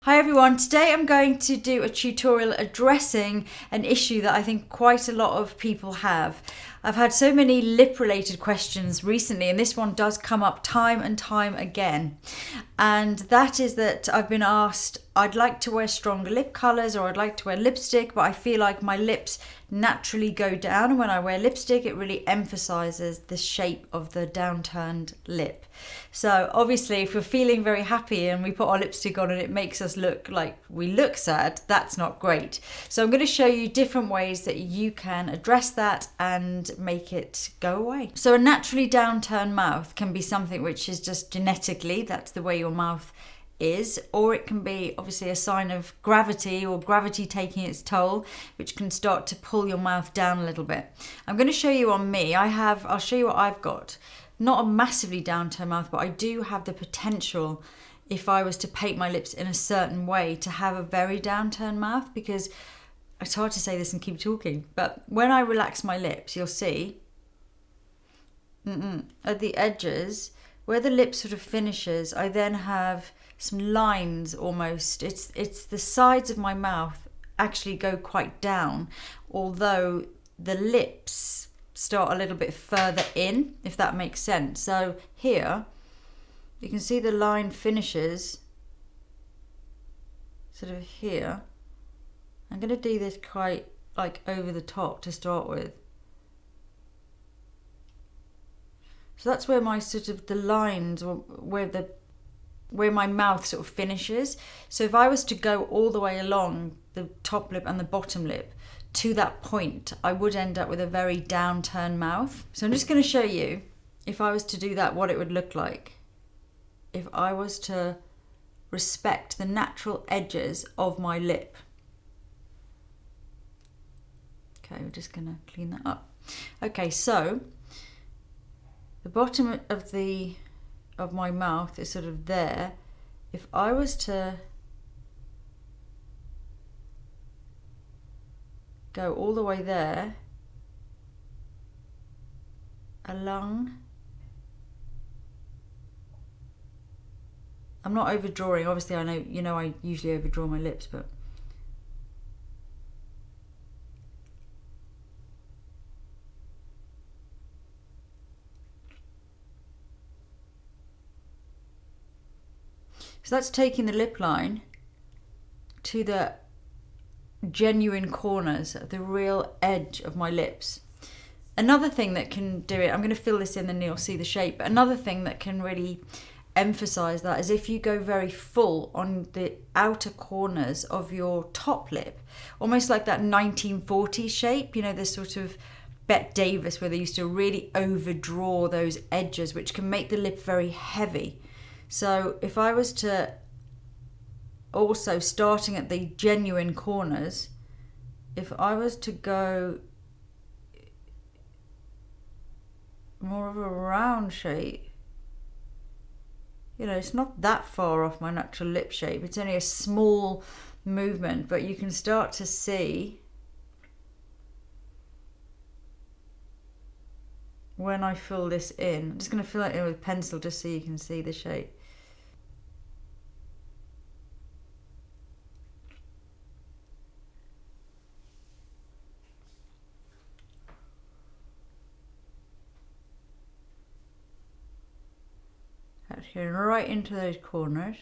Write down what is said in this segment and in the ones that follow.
Hi everyone, today I'm going to do a tutorial addressing an issue that I think quite a lot of people have. I've had so many lip related questions recently, and this one does come up time and time again. And that is that I've been asked, I'd like to wear stronger lip colours or I'd like to wear lipstick, but I feel like my lips naturally go down, and when I wear lipstick it really emphasises the shape of the downturned lip. So obviously if we're feeling very happy and we put our lipstick on and it makes us look like we look sad, that's not great. So I'm going to show you different ways that you can address that and make it go away. So a naturally downturned mouth can be something which is just genetically, that's the way your mouth is, or it can be obviously a sign of gravity or gravity taking its toll, which can start to pull your mouth down a little bit. I'm going to show you on me. I'll show you what I've got. Not a massively downturned mouth, but I do have the potential, if I was to paint my lips in a certain way, to have a very downturned mouth, because it's hard to say this and keep talking, but when I relax my lips, you'll see at the edges where the lip sort of finishes, I then have some lines almost. It's the sides of my mouth actually go quite down, although the lips start a little bit further in, if that makes sense. So here you can see the line finishes sort of here. I'm going to do this quite like over the top to start with. So that's where my sort of the lines, or where my mouth sort of finishes. So if I was to go all the way along the top lip and the bottom lip to that point, I would end up with a very downturned mouth. So I'm just going to show you, if I was to do that, what it would look like if I was to respect the natural edges of my lip. Okay, we're just going to clean that up. Okay, so the bottom of my mouth is sort of there. If I was to go all the way there along, I'm not overdrawing, obviously. I know, I usually overdraw my lips, but so that's taking the lip line to the genuine corners, the real edge of my lips. Another thing that can do it, I'm going to fill this in and you'll see the shape. Another thing that can really emphasize that is if you go very full on the outer corners of your top lip, almost like that 1940s shape, this sort of Bette Davis, where they used to really overdraw those edges, which can make the lip very heavy. So if I was to also, starting at the genuine corners, if I was to go more of a round shape, it's not that far off my natural lip shape. It's only a small movement, but you can start to see when I fill this in. I'm just going to fill it in with pencil just so you can see the shape. That's going right into those corners.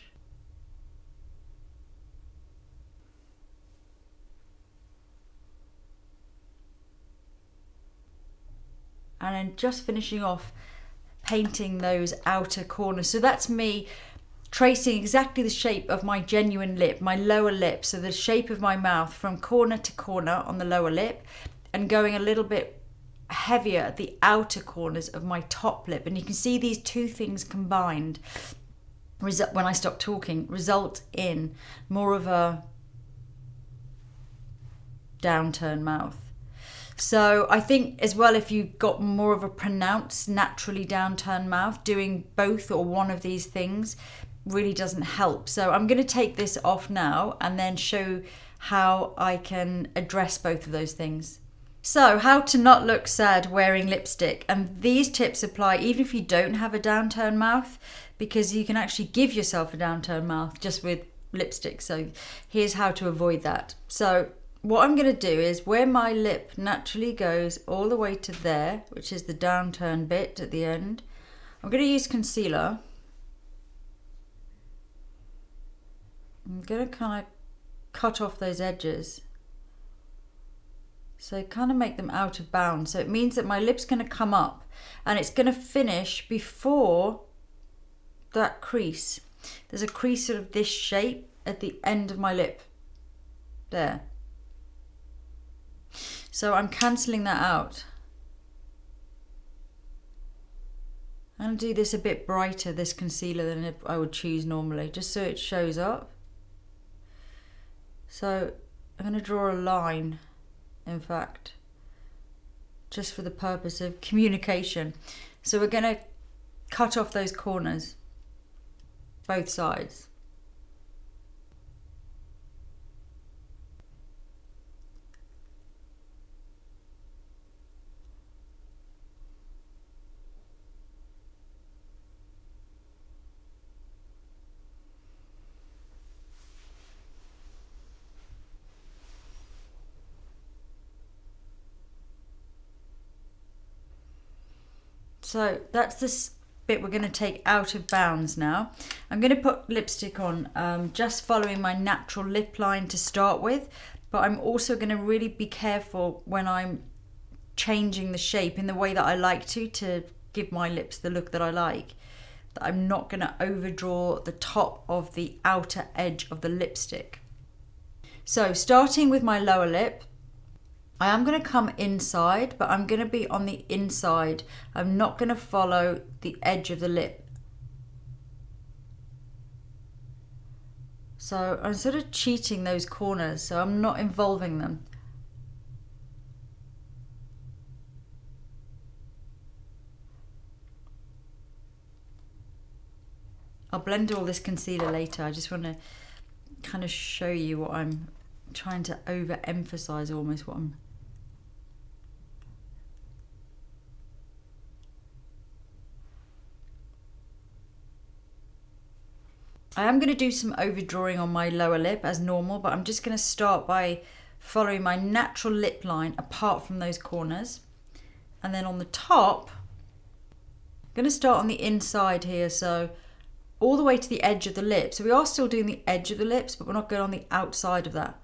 And then just finishing off painting those outer corners. So that's me tracing exactly the shape of my genuine lip, my lower lip. So the shape of my mouth from corner to corner on the lower lip, and going a little bit heavier at the outer corners of my top lip. And you can see these two things combined, when I stop talking, result in more of a downturned mouth. So I think as well, if you've got more of a pronounced, naturally downturned mouth, doing both or one of these things really doesn't help. So I'm going to take this off now and then show how I can address both of those things. So how to not look sad wearing lipstick, and these tips apply even if you don't have a downturned mouth, because you can actually give yourself a downturned mouth just with lipstick. So here's how to avoid that. So what I'm going to do is where my lip naturally goes all the way to there, which is the downturned bit at the end, I'm going to use concealer. I'm going to kind of cut off those edges. So kind of make them out of bounds. So it means that my lip's going to come up and it's going to finish before that crease. There's a crease sort of this shape at the end of my lip. There. So I'm cancelling that out. I'm going to do this a bit brighter, this concealer, than I would choose normally, just so it shows up. So I'm going to draw a line, in fact, just for the purpose of communication. So we're going to cut off those corners, both sides. So that's this bit we're going to take out of bounds now. I'm going to put lipstick on just following my natural lip line to start with, but I'm also going to really be careful when I'm changing the shape in the way that I like to give my lips the look that I like. That I'm not going to overdraw the top of the outer edge of the lipstick. So starting with my lower lip, I am going to come inside, but I'm going to be on the inside. I'm not going to follow the edge of the lip. So I'm sort of cheating those corners, so I'm not involving them. I'll blend all this concealer later. I just want to kind of show you what I'm trying to overemphasize, almost what I'm... I am going to do some overdrawing on my lower lip as normal, but I'm just going to start by following my natural lip line apart from those corners. And then on the top, I'm going to start on the inside here, so all the way to the edge of the lip. So we are still doing the edge of the lips, but we're not going on the outside of that.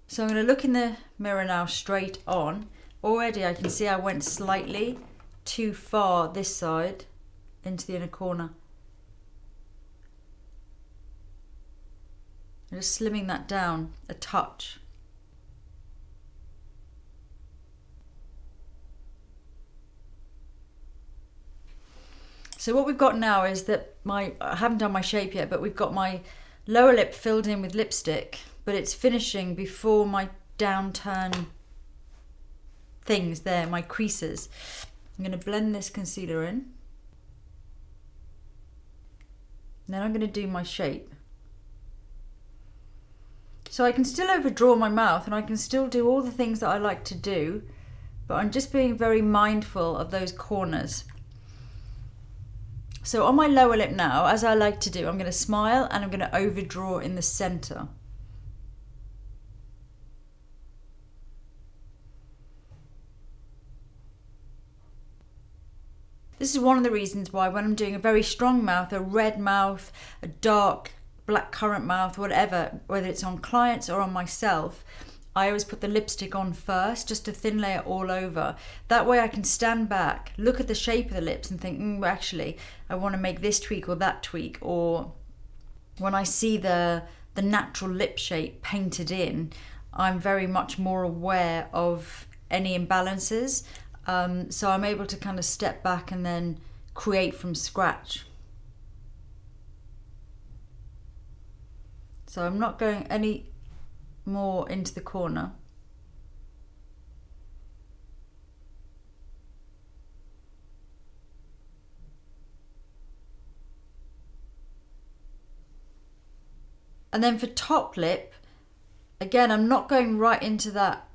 So I'm going to look in the mirror now straight on. Already I can see I went slightly too far this side into the inner corner. I'm just slimming that down a touch. So what we've got now is that I haven't done my shape yet, but we've got my lower lip filled in with lipstick, but it's finishing before my downturn things there, my creases. I'm going to blend this concealer in. Then I'm going to do my shape. So I can still overdraw my mouth and I can still do all the things that I like to do, but I'm just being very mindful of those corners. So on my lower lip now, as I like to do, I'm going to smile and I'm going to overdraw in the center. This is one of the reasons why when I'm doing a very strong mouth, a red mouth, a dark blackcurrant mouth, whatever, whether it's on clients or on myself, I always put the lipstick on first, just a thin layer all over. That way I can stand back, look at the shape of the lips and think, actually, I want to make this tweak or that tweak. Or when I see the natural lip shape painted in, I'm very much more aware of any imbalances. So I'm able to kind of step back and then create from scratch. So I'm not going any more into the corner. And then for top lip, again, I'm not going right into that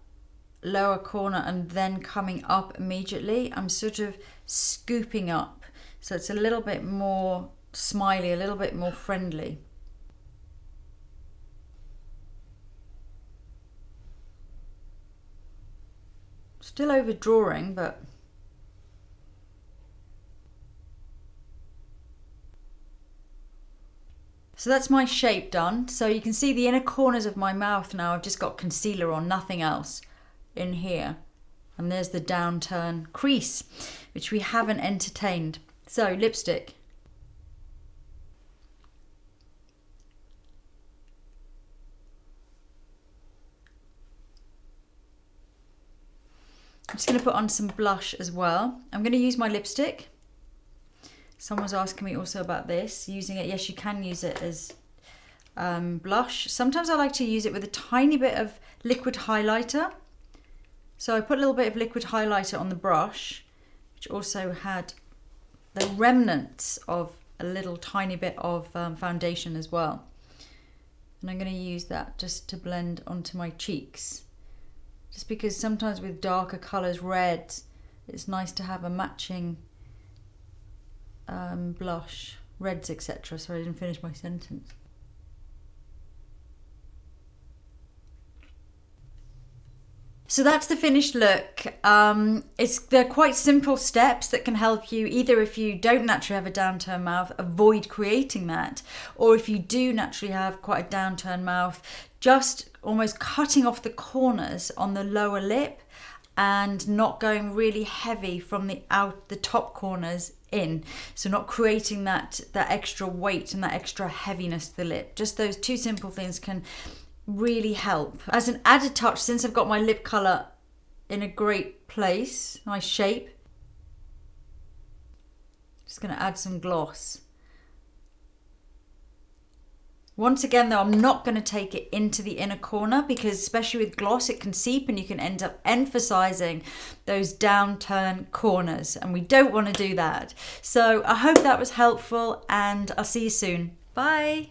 lower corner and then coming up immediately. I'm sort of scooping up. So it's a little bit more smiley, a little bit more friendly. Still overdrawing, but so that's my shape done. So you can see the inner corners of my mouth now. I've just got concealer on, nothing else in here. And there's the downturn crease, which we haven't entertained. So lipstick. I'm just going to put on some blush as well. I'm going to use my lipstick. Someone's asking me also about this, using it. Yes, you can use it as blush. Sometimes I like to use it with a tiny bit of liquid highlighter. So I put a little bit of liquid highlighter on the brush, which also had the remnants of a little tiny bit of foundation as well. And I'm going to use that just to blend onto my cheeks. Just because sometimes with darker colours, reds, it's nice to have a matching blush, reds, etc. Sorry, I didn't finish my sentence. So that's the finished look. They're quite simple steps that can help you, either if you don't naturally have a downturned mouth, avoid creating that, or if you do naturally have quite a downturned mouth, just almost cutting off the corners on the lower lip and not going really heavy from the top corners in. So not creating that extra weight and that extra heaviness to the lip. Just those two simple things can really help. As an added touch, since I've got my lip colour in a great place, nice shape, just going to add some gloss. Once again though, I'm not going to take it into the inner corner because especially with gloss it can seep and you can end up emphasising those downturn corners and we don't want to do that. So I hope that was helpful and I'll see you soon. Bye!